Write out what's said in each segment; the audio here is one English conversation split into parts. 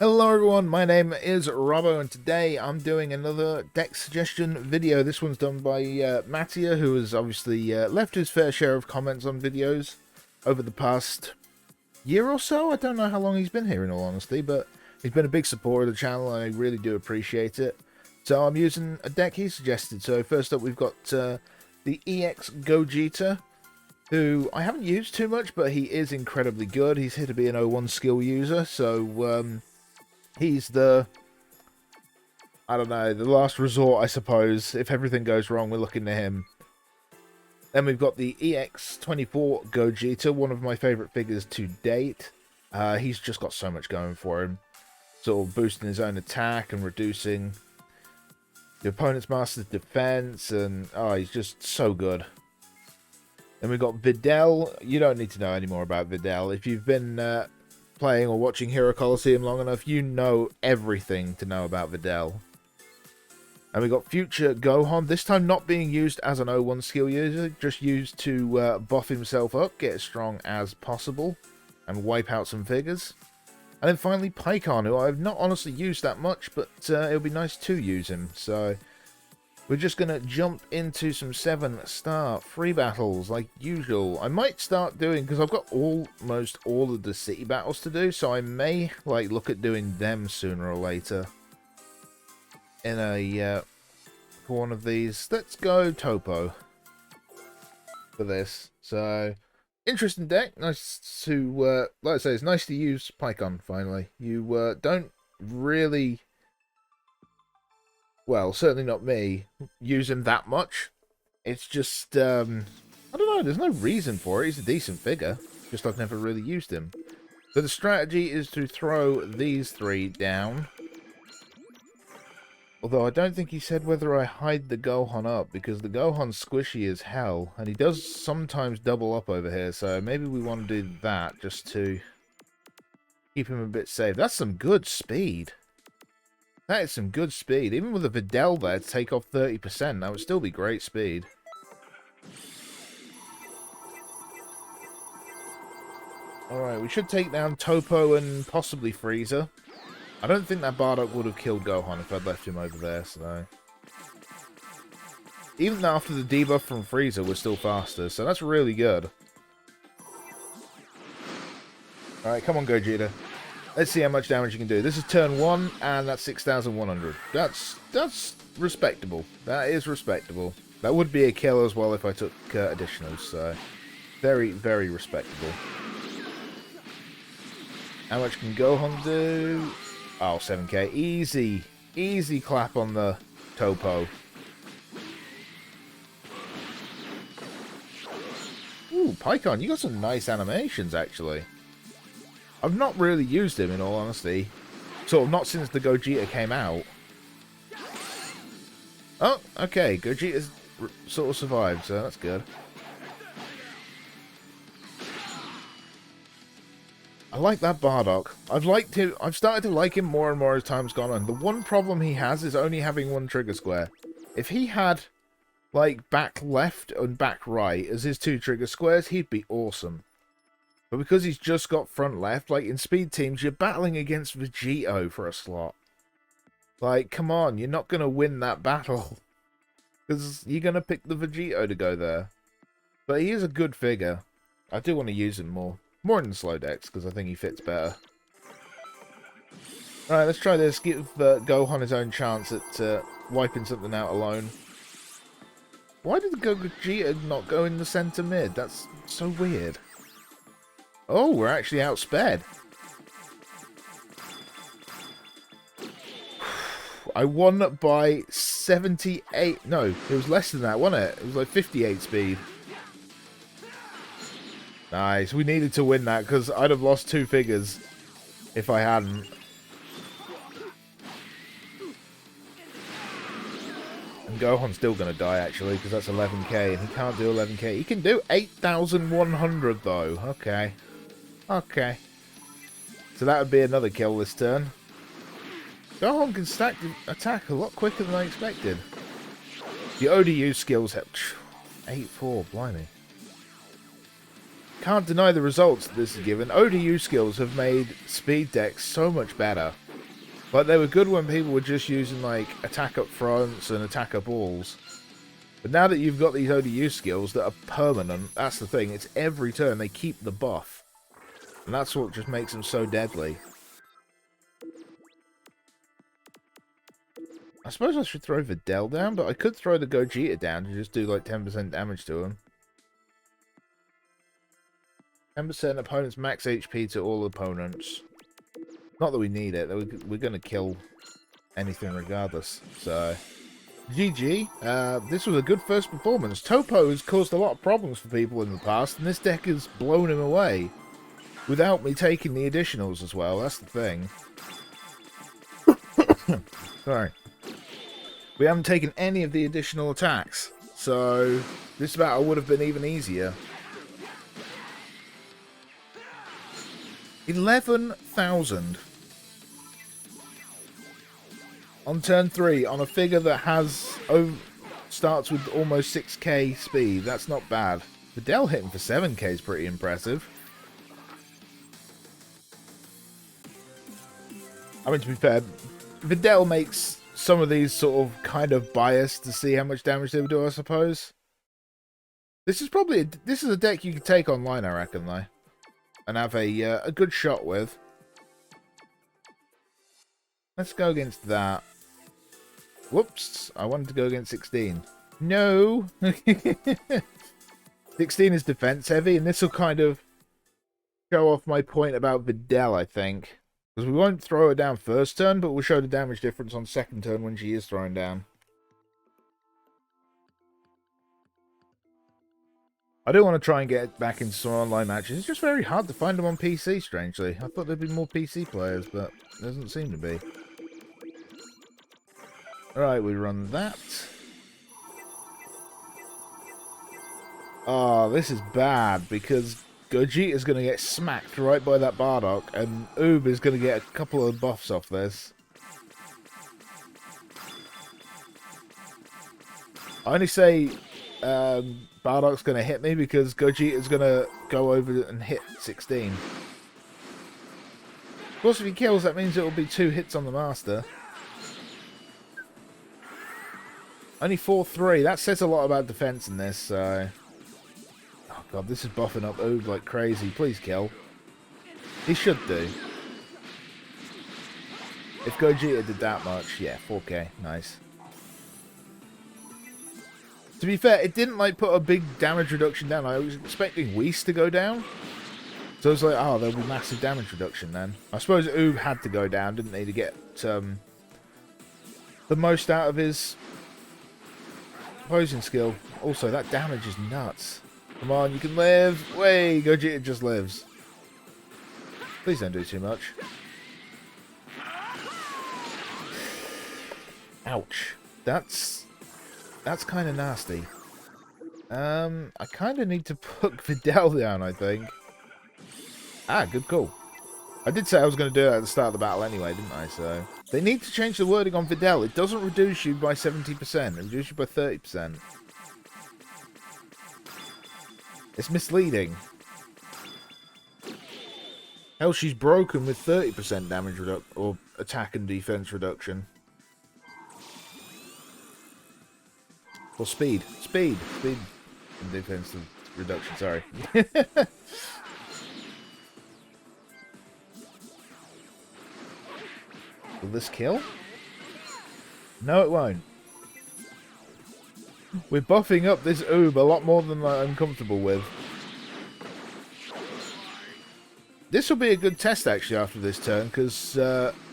Hello everyone, my name is Robbo and today I'm doing another deck suggestion video. This one's done by Mattia, who has obviously left his fair share of comments on videos over the past year or so. I don't know how long he's been here in all honesty, but he's been a big supporter of the channel and I really do appreciate it. So I'm using a deck he suggested. So first up we've got the EX Gogeta, who I haven't used too much, but he is incredibly good. He's here to be an 0-1 skill user, so he's the, I don't know, the last resort, I suppose. If everything goes wrong, we're looking to him. Then we've got the EX24 Gogeta, one of my favourite figures to date. He's just got so much going for him. Sort of boosting his own attack and reducing the opponent's master's defense, and oh, he's just so good. Then we've got Videl. You don't need to know any more about Videl. If you've been playing or watching Hero Colosseum long enough, you know everything to know about Videl. And we got Future Gohan, this time not being used as an 0-1 skill user, just used to buff himself up, get as strong as possible, and wipe out some figures. And then finally Pikkon, who I've not honestly used that much, but it'll be nice to use him. So we're just going to jump into some 7-star free battles like usual. I might start doing, because I've got almost all of the city battles to do, so I may like look at doing them sooner or later in a for one of these. Let's go Topo for this. So interesting deck. Nice to like I say, it's nice to use Pikkon finally. You don't really, well, certainly not me, use him that much. It's just, I don't know, there's no reason for it. He's a decent figure, just I've never really used him. So the strategy is to throw these three down. Although I don't think he said whether I hide the Gohan up, because the Gohan's squishy as hell, and he does sometimes double up over here, so maybe we want to do that just to keep him a bit safe. That's some good speed. That is some good speed. Even with a Videl there to take off 30%, that would still be great speed. Alright, we should take down Topo and possibly Frieza. I don't think that Bardock would have killed Gohan if I'd left him over there, so... Even after the debuff from Frieza, we're still faster, so that's really good. Alright, come on, Gogeta. Let's see how much damage you can do. This is turn 1, and that's 6,100. That's respectable. That is respectable. That would be a kill as well if I took additionals, so... Very, very respectable. How much can Gohan do? Oh, 7k. Easy. Easy clap on the Topo. Ooh, Pikkon, you got some nice animations, actually. I've not really used him, in all honesty. Sort of not since the Gogeta came out. Oh, okay. Gogeta's sort of survived, so that's good. I like that Bardock. I've started to like him more and more as time's gone on. The one problem he has is only having one trigger square. If he had, like, back left and back right as his two trigger squares, he'd be awesome. But because he's just got front left, like in speed teams, you're battling against Vegito for a slot. Like, come on, you're not going to win that battle. Because you're going to pick the Vegito to go there. But he is a good figure. I do want to use him more. More in the slow decks, because I think he fits better. Alright, let's try this. Give Gohan his own chance at wiping something out alone. Why did the Gogeta not go in the center mid? That's so weird. Oh, we're actually outsped. I won by 78. No, it was less than that, wasn't it? It was like 58 speed. Nice. We needed to win that because I'd have lost 2 figures if I hadn't. And Gohan's still going to die, actually, because that's 11k, and he can't do 11k. He can do 8,100, though. Okay. Okay. So that would be another kill this turn. Gohan can stack the attack a lot quicker than I expected. The ODU skills have... 8-4, blimey. Can't deny the results that this has given. ODU skills have made speed decks so much better. But they were good when people were just using, like, attack up fronts and attack up walls. But now that you've got these ODU skills that are permanent, that's the thing. It's every turn they keep the buff. And that's what just makes them so deadly. I suppose I should throw Videl down, but I could throw the Gogeta down to just do, like, 10% damage to him. 10% opponents max HP to all opponents. Not that we need it. We're going to kill anything regardless. So, GG. This was a good first performance. Topo has caused a lot of problems for people in the past, and this deck has blown him away. Without me taking the additionals as well. That's the thing. Sorry. We haven't taken any of the additional attacks. So, this battle would have been even easier. 11,000 on turn 3 on a figure that starts with almost 6k speed. That's not bad. Videl hitting for 7k is pretty impressive. I mean, to be fair, Videl makes some of these sort of kind of biased to see how much damage they would do, I suppose. This is probably this is a deck you could take online, I reckon, though, and have a good shot with. Let's go against that. Whoops, I wanted to go against 16. No! 16 is defense heavy, and this will kind of show off my point about Videl, I think. Because we won't throw her down first turn, but we'll show the damage difference on second turn when she is thrown down. I do want to try and get back into some online matches. It's just very hard to find them on PC, strangely. I thought there'd be more PC players, but there doesn't seem to be. Alright, we run that. Oh, this is bad, because Gogeta is going to get smacked right by that Bardock, and Oob is going to get a couple of buffs off this. I only say Bardock's going to hit me because Gogeta is going to go over and hit 16. Of course, if he kills, that means it will be 2 hits on the Master. Only 4-3. That says a lot about defense in this, so... Oh god, this is buffing up Oob like crazy. Please kill. He should do. If Gogeta did that much, yeah, 4k. Nice. To be fair, it didn't like put a big damage reduction down. I was expecting Whis to go down. So I was like, oh, there'll be massive damage reduction then. I suppose Oob had to go down, didn't he, to get the most out of his opposing skill. Also, that damage is nuts. Come on, you can live. Way, Gogeta just lives. Please don't do too much. Ouch. That's kind of nasty. I kind of need to put Videl down, I think. Ah, good call. I did say I was going to do that at the start of the battle anyway, didn't I? So they need to change the wording on Videl. It doesn't reduce you by 70%. It reduces you by 30%. It's misleading. Hell, she's broken with 30% damage reduction, or attack and defense reduction. Or speed. Speed and defense reduction, sorry. Will this kill? No, it won't. We're buffing up this Oob a lot more than I'm comfortable with. This will be a good test, actually, after this turn, because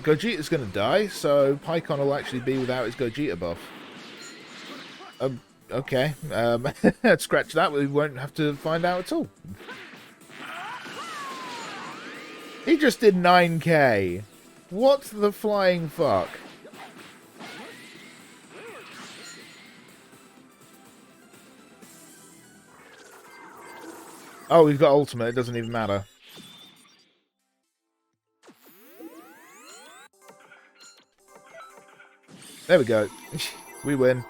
Gogeta's going to die, so Pycon will actually be without his Gogeta buff. Okay. Scratch that. We won't have to find out at all. He just did 9k. What the flying fuck? Oh, we've got ultimate. It doesn't even matter. There we go. We win.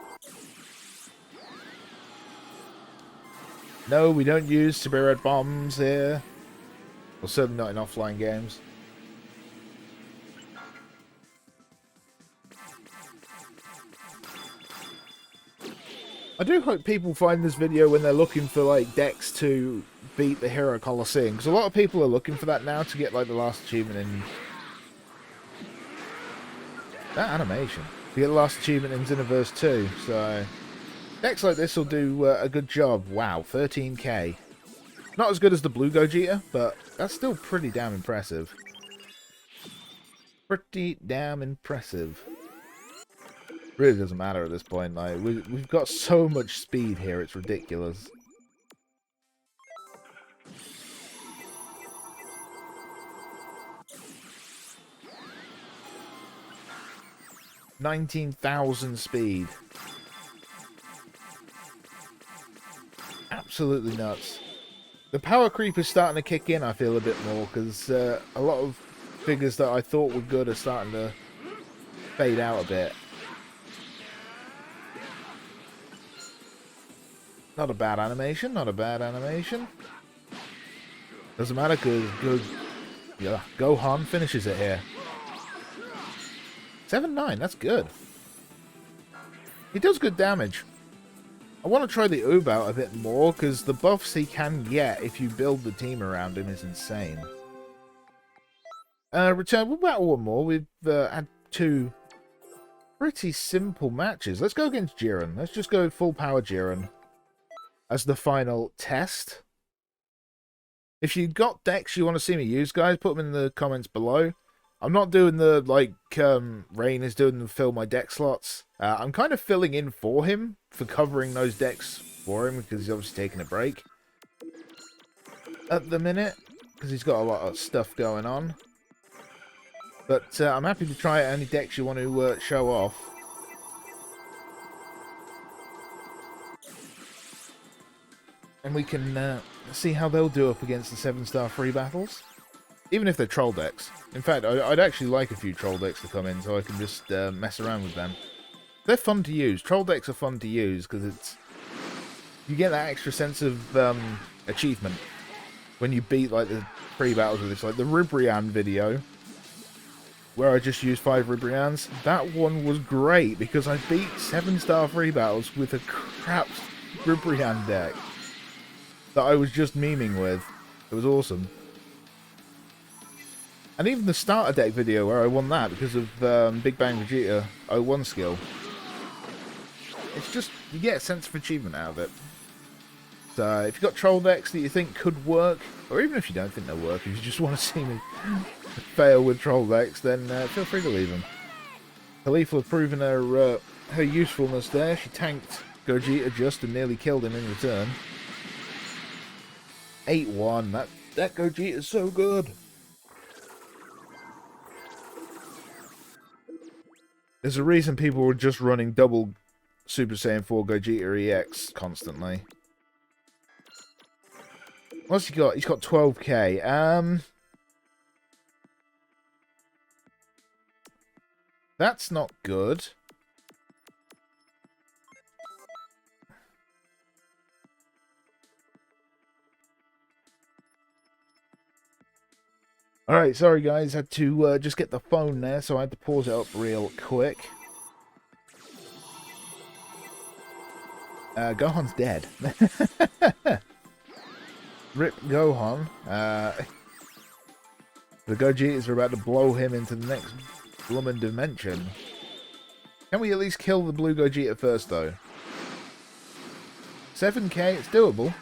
No, we don't use Spirit Bombs here. Well, certainly not in offline games. I do hope people find this video when they're looking for, like, decks to beat the Hero Colosseum, because a lot of people are looking for that now to get, like, the last achievement in... That animation. To get the last achievement in Xenoverse 2, so... Decks like this will do a good job. Wow, 13k. Not as good as the Blue Gogeta, but that's still pretty damn impressive. Pretty damn impressive. Really doesn't matter at this point. Like we've got so much speed here, it's ridiculous. $19,000 speed. Absolutely nuts. The power creep is starting to kick in, I feel, a bit more, because a lot of figures that I thought were good are starting to fade out a bit. Not a bad animation, not a bad animation. Doesn't matter, good. Yeah, Gohan finishes it here. 7-9, that's good. He does good damage. I want to try the Oob out a bit more, because the buffs he can get if you build the team around him is insane. Return, we'll battle one more. We've had 2 pretty simple matches. Let's go against Jiren. Let's just go full power Jiren as the final test. If you got decks you want to see me use, guys, put them in the comments below. I'm not doing the, like, Rain is doing the fill my deck slots. I'm kind of filling in for him, for covering those decks for him, because he's obviously taking a break at the minute, because he's got a lot of stuff going on. But I'm happy to try any decks you want to show off. And we can see how they'll do up against the 7-star free battles. Even if they're troll decks. In fact, I'd actually like a few troll decks to come in so I can just mess around with them. They're fun to use. Troll decks are fun to use because it's... You get that extra sense of achievement when you beat like the free battles with this. Like the Ribrian video, where I just used 5 Ribrians. That one was great because I beat 7-star free battles with a crap Ribrian deck that I was just memeing with. It was awesome. And even the starter deck video where I won that because of Big Bang Vegeta 01 skill. It's just, you get a sense of achievement out of it. So if you've got troll decks that you think could work, or even if you don't think they'll work, if you just want to see me fail with troll decks, then feel free to leave them. Khalifa have proven her usefulness there. She tanked Gogeta just and nearly killed him in return. 8-1, that Gogeta is so good. There's a reason people were just running double Super Saiyan 4 Gogeta EX constantly. What's he got? He's got 12k. That's not good. Alright, sorry guys, had to just get the phone there, so I had to pause it up real quick. Gohan's dead. Rip Gohan. The Gogetas are about to blow him into the next blooming dimension. Can we at least kill the blue Gogeta first, though? 7k, it's doable.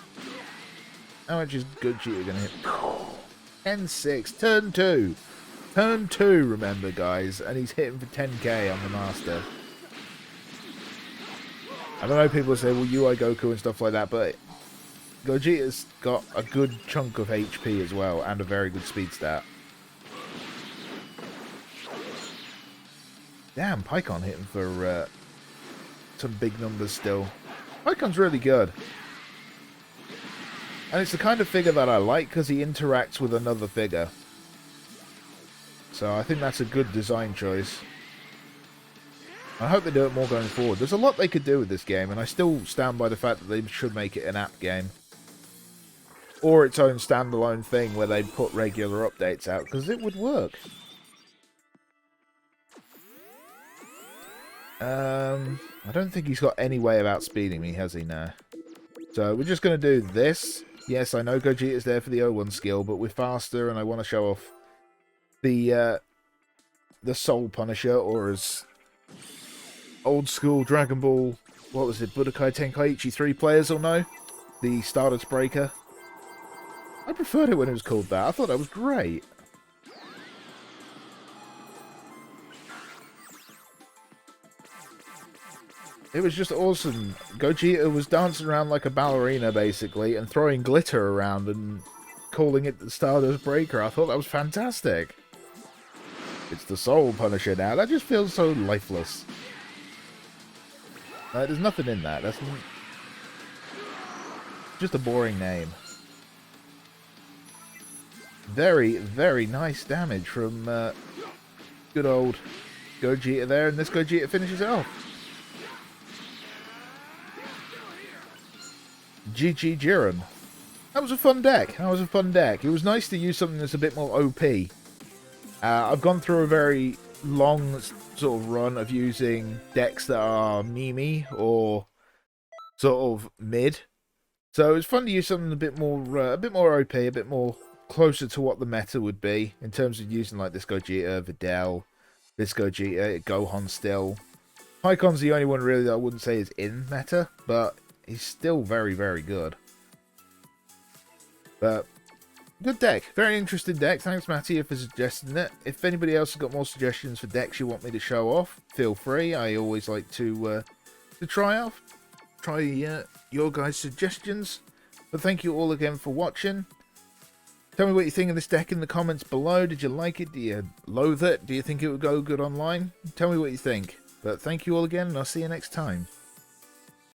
How much is Gogeta going to hit? 10-6, turn 2. Turn 2, remember, guys. And he's hitting for 10k on the Master. I don't know, people say, well, UI Goku and stuff like that, but Gogeta's got a good chunk of HP as well, and a very good speed stat. Damn, Pycon hitting for some big numbers still. Pycon's really good. And it's the kind of figure that I like because he interacts with another figure. So I think that's a good design choice. I hope they do it more going forward. There's a lot they could do with this game, and I still stand by the fact that they should make it an app game. Or its own standalone thing where they'd put regular updates out, because it would work. I don't think he's got any way of outspeeding me, has he? No. So we're just going to do this. Yes, I know Gogeta's there for the O1 skill, but we're faster, and I want to show off the Soul Punisher, or as old school Dragon Ball, what was it, Budokai Tenkaichi 3 players will know, the Stardust Breaker. I preferred it when it was called that. I thought that was great. It was just awesome. Gogeta was dancing around like a ballerina, basically, and throwing glitter around and calling it the Stardust Breaker. I thought that was fantastic. It's the Soul Punisher now. That just feels so lifeless. There's nothing in that. That's just a boring name. Very, very nice damage from good old Gogeta there, and this Gogeta finishes it off. GG Jiren. That was a fun deck. That was a fun deck. It was nice to use something that's a bit more OP. I've gone through a very long sort of run of using decks that are meme or sort of mid. So it's fun to use something a bit more OP, a bit more closer to what the meta would be in terms of using like this Gogeta, Videl, this Gogeta, Gohan still. Pycon's the only one really that I wouldn't say is in meta, but he's still very, very good. But good deck. Very interesting deck. Thanks, Mattia, for suggesting it. If anybody else has got more suggestions for decks you want me to show off, feel free. I always like to try your guys' suggestions. But thank you all again for watching. Tell me what you think of this deck in the comments below. Did you like it? Do you loathe it? Do you think it would go good online? Tell me what you think. But thank you all again, and I'll see you next time.